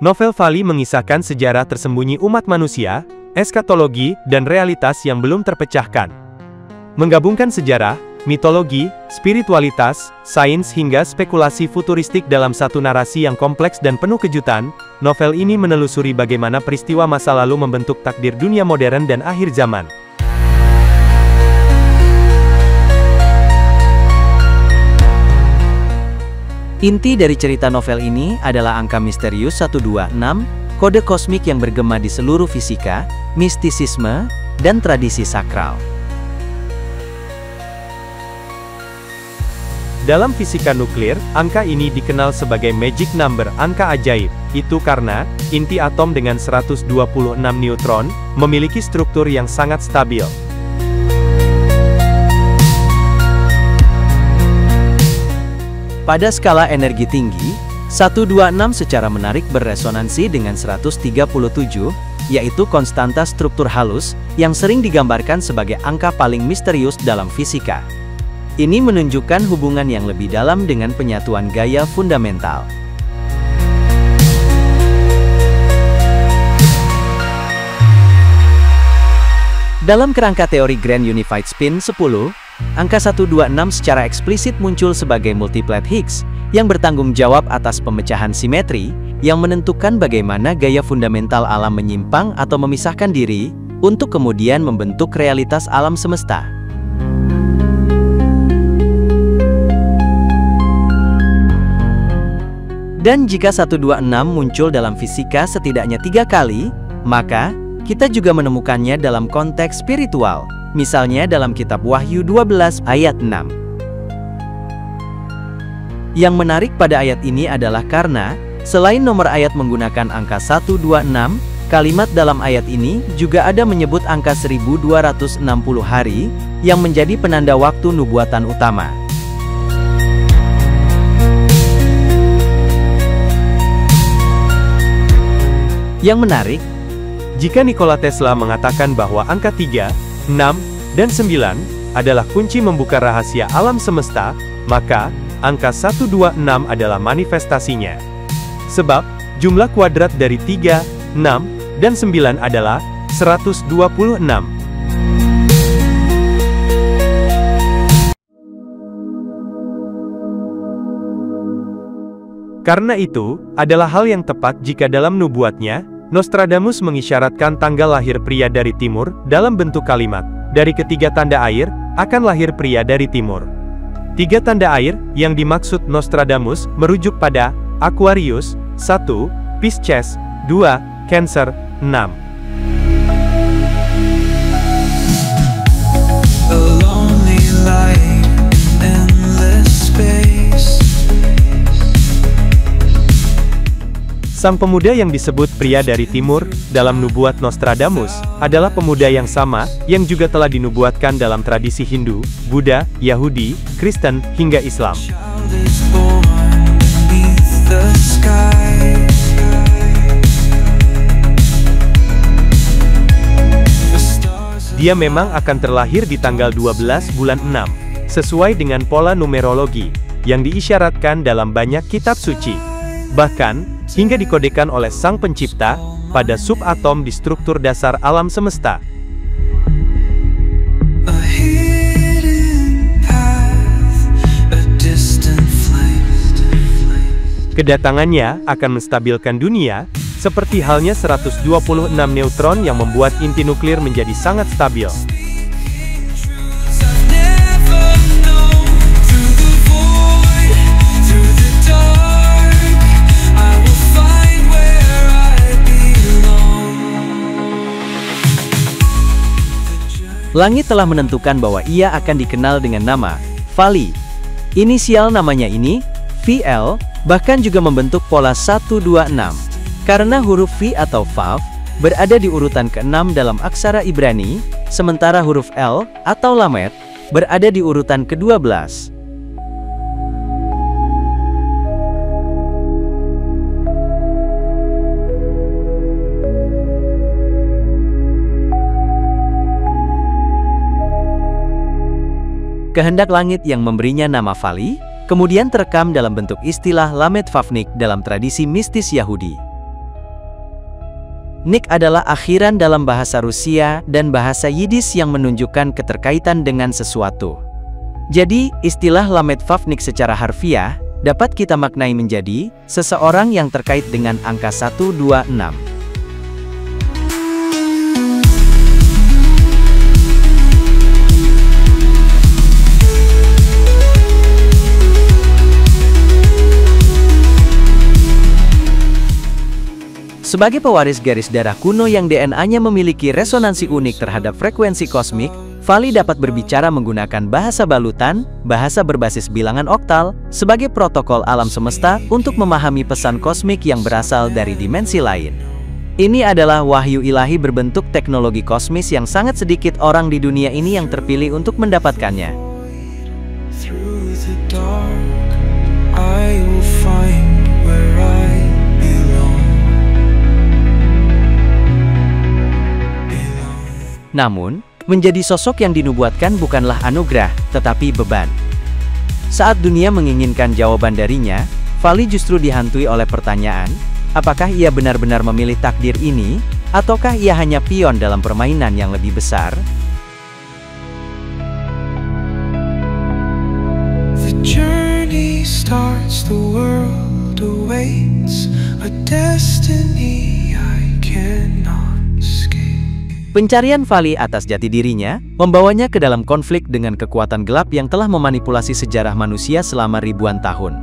Novel Vali mengisahkan sejarah tersembunyi umat manusia, eskatologi, dan realitas yang belum terpecahkan. Menggabungkan sejarah, mitologi, spiritualitas, sains hingga spekulasi futuristik dalam satu narasi yang kompleks dan penuh kejutan, novel ini menelusuri bagaimana peristiwa masa lalu membentuk takdir dunia modern dan akhir zaman. Inti dari cerita novel ini adalah angka misterius 126, kode kosmik yang bergema di seluruh fisika, mistisisme, dan tradisi sakral. Dalam fisika nuklir, angka ini dikenal sebagai magic number, angka ajaib. Itu karena, inti atom dengan 126 neutron, memiliki struktur yang sangat stabil. Pada skala energi tinggi, 126 secara menarik berresonansi dengan 137, yaitu konstanta struktur halus, yang sering digambarkan sebagai angka paling misterius dalam fisika. Ini menunjukkan hubungan yang lebih dalam dengan penyatuan gaya fundamental. Dalam kerangka teori Grand Unified Spin 10, angka 126 secara eksplisit muncul sebagai multiplet Higgs, yang bertanggung jawab atas pemecahan simetri, yang menentukan bagaimana gaya fundamental alam menyimpang atau memisahkan diri, untuk kemudian membentuk realitas alam semesta. Dan jika 126 muncul dalam fisika setidaknya 3 kali, maka kita juga menemukannya dalam konteks spiritual, misalnya dalam kitab Wahyu 12 ayat 6. Yang menarik pada ayat ini adalah karena, selain nomor ayat menggunakan angka 126, kalimat dalam ayat ini juga ada menyebut angka 1260 hari, yang menjadi penanda waktu nubuatan utama. Yang menarik, jika Nikola Tesla mengatakan bahwa angka 3, 6, dan 9 adalah kunci membuka rahasia alam semesta, maka angka 126 adalah manifestasinya. Sebab, jumlah kuadrat dari 3, 6, dan 9 adalah 126. Karena itu, adalah hal yang tepat jika dalam nubuatnya, Nostradamus mengisyaratkan tanggal lahir pria dari timur, dalam bentuk kalimat, dari ketiga tanda air, akan lahir pria dari timur. 3 tanda air, yang dimaksud Nostradamus, merujuk pada, Aquarius, 1, Pisces, 2, Cancer, 6. Sang pemuda yang disebut pria dari timur, dalam nubuat Nostradamus, adalah pemuda yang sama, yang juga telah dinubuatkan dalam tradisi Hindu, Buddha, Yahudi, Kristen, hingga Islam. Dia memang akan terlahir di tanggal 12 bulan 6, sesuai dengan pola numerologi, yang diisyaratkan dalam banyak kitab suci. Bahkan, hingga dikodekan oleh Sang Pencipta, pada subatom di struktur dasar alam semesta. Kedatangannya akan menstabilkan dunia, seperti halnya 126 neutron yang membuat inti nuklir menjadi sangat stabil. Langit telah menentukan bahwa ia akan dikenal dengan nama Vali. Inisial namanya ini, VL, bahkan juga membentuk pola 126. Karena huruf V atau Vav berada di urutan ke-6 dalam aksara Ibrani, sementara huruf L atau Lamed berada di urutan ke-12. Kehendak langit yang memberinya nama Vali, kemudian terekam dalam bentuk istilah Lamed Vavnik dalam tradisi mistis Yahudi. Nik adalah akhiran dalam bahasa Rusia dan bahasa Yiddish yang menunjukkan keterkaitan dengan sesuatu. Jadi, istilah Lamed Vav Nik secara harfiah dapat kita maknai menjadi seseorang yang terkait dengan angka 126. Sebagai pewaris garis darah kuno yang DNA-nya memiliki resonansi unik terhadap frekuensi kosmik, Vali dapat berbicara menggunakan bahasa balutan, bahasa berbasis bilangan oktal, sebagai protokol alam semesta untuk memahami pesan kosmik yang berasal dari dimensi lain. Ini adalah wahyu ilahi berbentuk teknologi kosmis yang sangat sedikit orang di dunia ini yang terpilih untuk mendapatkannya. Through the dark, I will find where I belong. Namun, menjadi sosok yang dinubuatkan bukanlah anugerah, tetapi beban. Saat dunia menginginkan jawaban darinya, Vali justru dihantui oleh pertanyaan, apakah ia benar-benar memilih takdir ini, ataukah ia hanya pion dalam permainan yang lebih besar? The journey starts, the world awaits, a destiny I cannot escape. Pencarian Vali atas jati dirinya membawanya ke dalam konflik dengan kekuatan gelap yang telah memanipulasi sejarah manusia selama ribuan tahun.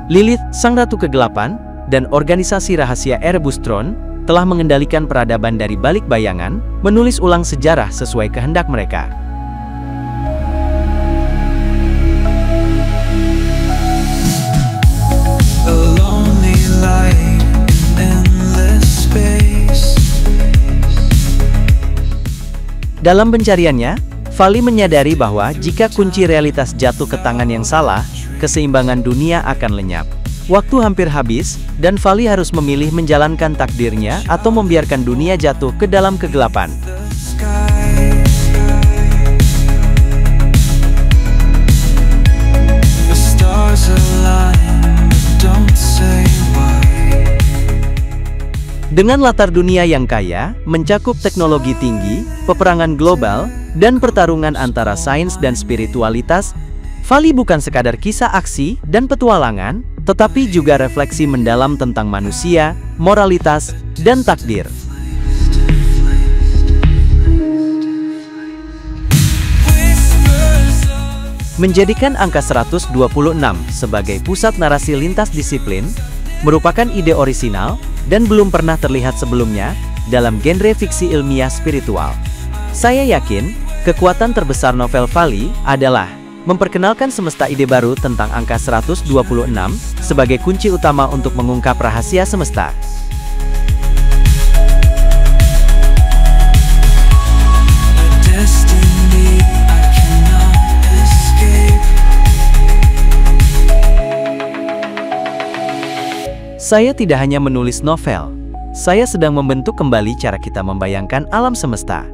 Lilith, sang ratu kegelapan, dan organisasi rahasia Erebus Throne telah mengendalikan peradaban dari balik bayangan, menulis ulang sejarah sesuai kehendak mereka. A lonely light in endless space. Dalam pencariannya, Vali menyadari bahwa jika kunci realitas jatuh ke tangan yang salah, keseimbangan dunia akan lenyap. Waktu hampir habis, dan Vali harus memilih menjalankan takdirnya atau membiarkan dunia jatuh ke dalam kegelapan. The sky. The stars align, don't say why. Dengan latar dunia yang kaya, mencakup teknologi tinggi, peperangan global, dan pertarungan antara sains dan spiritualitas, Vali bukan sekadar kisah aksi dan petualangan, tetapi juga refleksi mendalam tentang manusia, moralitas, dan takdir. Menjadikan angka 126 sebagai pusat narasi lintas disiplin merupakan ide orisinal dan belum pernah terlihat sebelumnya dalam genre fiksi ilmiah spiritual. Saya yakin, kekuatan terbesar novel Vali adalah memperkenalkan semesta ide baru tentang angka 126 sebagai kunci utama untuk mengungkap rahasia semesta. A destiny I cannot escape. Saya tidak hanya menulis novel, saya sedang membentuk kembali cara kita membayangkan alam semesta.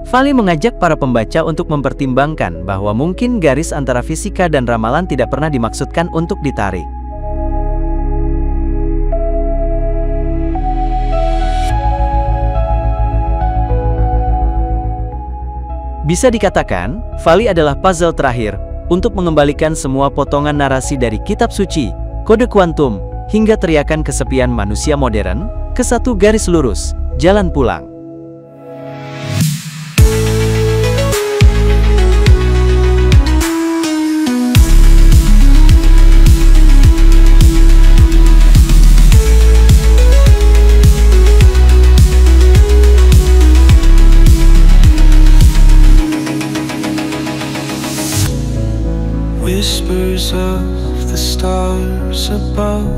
Vali mengajak para pembaca untuk mempertimbangkan bahwa mungkin garis antara fisika dan ramalan tidak pernah dimaksudkan untuk ditarik. Bisa dikatakan, Vali adalah puzzle terakhir untuk mengembalikan semua potongan narasi dari kitab suci, kode kuantum, hingga teriakan kesepian manusia modern ke satu garis lurus, jalan pulang. Whispers of the stars above.